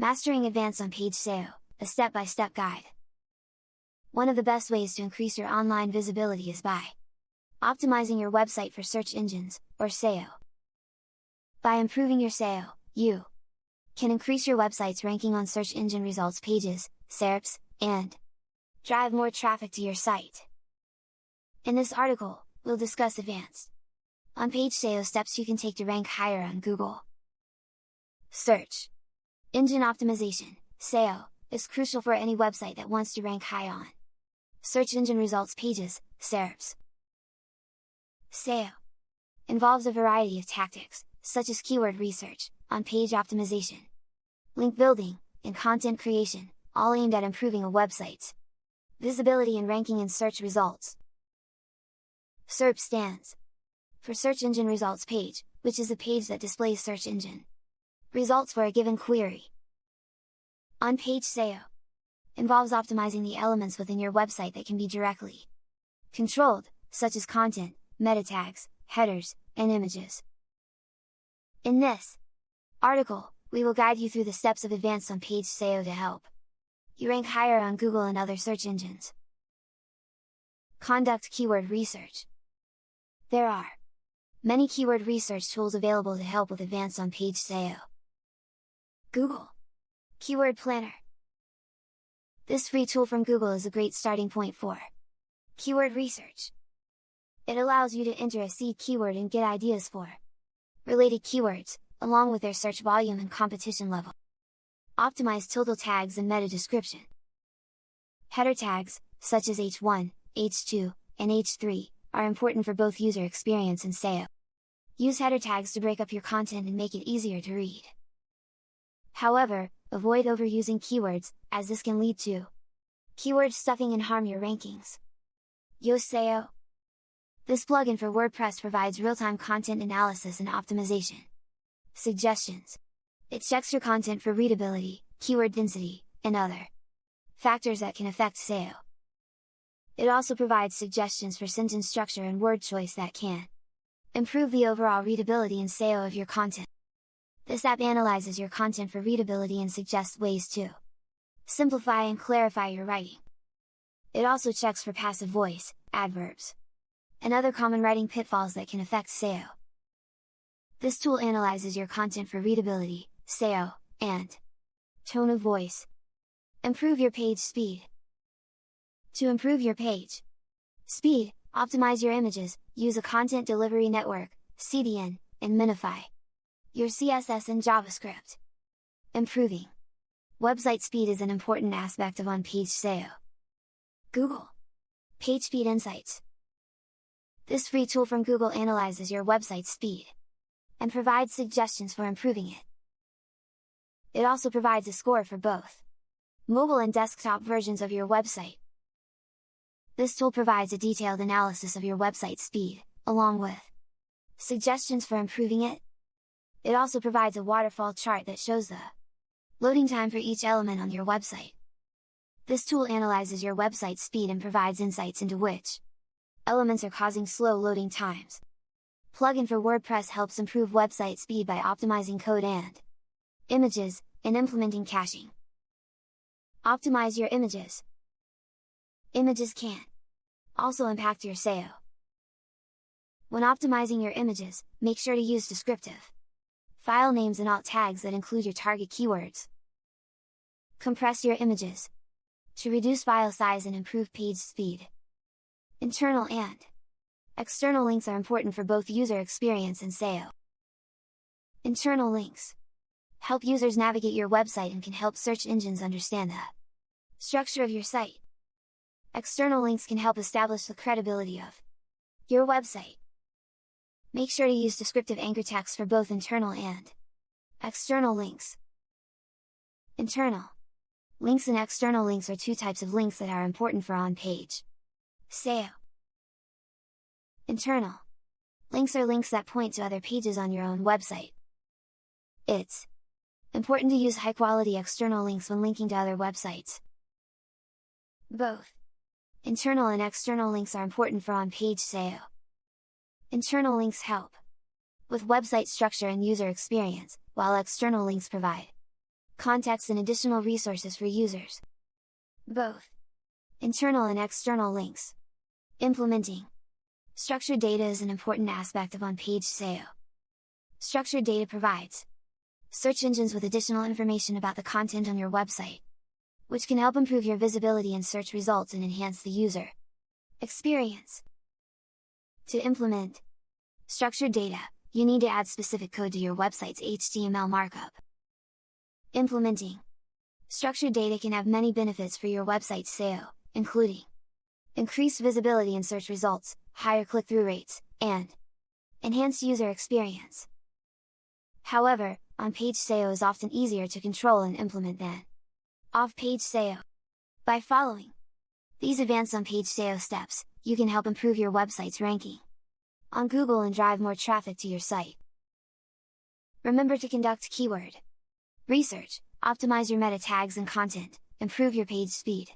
Mastering Advanced On-Page SEO, a step-by-step guide. One of the best ways to increase your online visibility is by optimizing your website for search engines, or SEO. By improving your SEO, you can increase your website's ranking on search engine results pages, seotips, and drive more traffic to your site. In this article, we'll discuss advanced on-page SEO steps you can take to rank higher on Google. Search engine optimization, SEO, is crucial for any website that wants to rank high on search engine results pages, SERPs. SEO involves a variety of tactics, such as keyword research, on-page optimization, link building, and content creation, all aimed at improving a website's visibility and ranking in search results. SERP stands for Search Engine Results Page, which is a page that displays search engine results for a given query. On-page SEO involves optimizing the elements within your website that can be directly controlled, such as content, meta tags, headers, and images. In this article, we will guide you through the steps of advanced on-page SEO to help you rank higher on Google and other search engines. Conduct keyword research. There are many keyword research tools available to help with advanced on-page SEO. Google Keyword Planner. This free tool from Google is a great starting point for keyword research. It allows you to enter a seed keyword and get ideas for related keywords, along with their search volume and competition level. Optimize total tags and meta description. Header tags, such as H1, H2, and H3, are important for both user experience and SEO. Use header tags to break up your content and make it easier to read. However, avoid overusing keywords, as this can lead to keyword stuffing and harm your rankings. Yoast SEO. This plugin for WordPress provides real-time content analysis and optimization suggestions. It checks your content for readability, keyword density, and other factors that can affect SEO. It also provides suggestions for sentence structure and word choice that can improve the overall readability and SEO of your content. This app analyzes your content for readability and suggests ways to simplify and clarify your writing. It also checks for passive voice, adverbs, and other common writing pitfalls that can affect SEO. This tool analyzes your content for readability, SEO, and tone of voice. Improve your page speed. To improve your page speed, optimize your images, use a content delivery network, CDN, and minify your CSS and JavaScript. Improving website speed is an important aspect of on-page SEO. Google PageSpeed Insights. This free tool from Google analyzes your website's speed and provides suggestions for improving it. It also provides a score for both mobile and desktop versions of your website. This tool provides a detailed analysis of your website's speed, along with suggestions for improving it. It also provides a waterfall chart that shows the loading time for each element on your website. This tool analyzes your website's speed and provides insights into which elements are causing slow loading times. Plugin for WordPress helps improve website speed by optimizing code and images, and implementing caching. Optimize your images. Images can also impact your SEO. When optimizing your images, make sure to use descriptive file names and alt tags that include your target keywords. Compress your images to reduce file size and improve page speed. Internal and external links are important for both user experience and SEO. Internal links help users navigate your website and can help search engines understand the structure of your site. External links can help establish the credibility of your website. Make sure to use descriptive anchor text for both internal and external links. Internal links and external links are two types of links that are important for on-page SEO. Internal links are links that point to other pages on your own website. It's important to use high-quality external links when linking to other websites. Both internal and external links are important for on-page SEO. Internal links help with website structure and user experience, while external links provide context and additional resources for users. Both internal and external links. Implementing structured data is an important aspect of on-page SEO. Structured data provides search engines with additional information about the content on your website, which can help improve your visibility in search results and enhance the user experience. To implement structured data, you need to add specific code to your website's HTML markup. Implementing structured data can have many benefits for your website's SEO, including increased visibility in search results, higher click-through rates, and enhanced user experience. However, on-page SEO is often easier to control and implement than off-page SEO. By following these advanced on-page SEO steps, you can help improve your website's ranking on Google and drive more traffic to your site. Remember to conduct keyword research, optimize your meta tags and content, improve your page speed.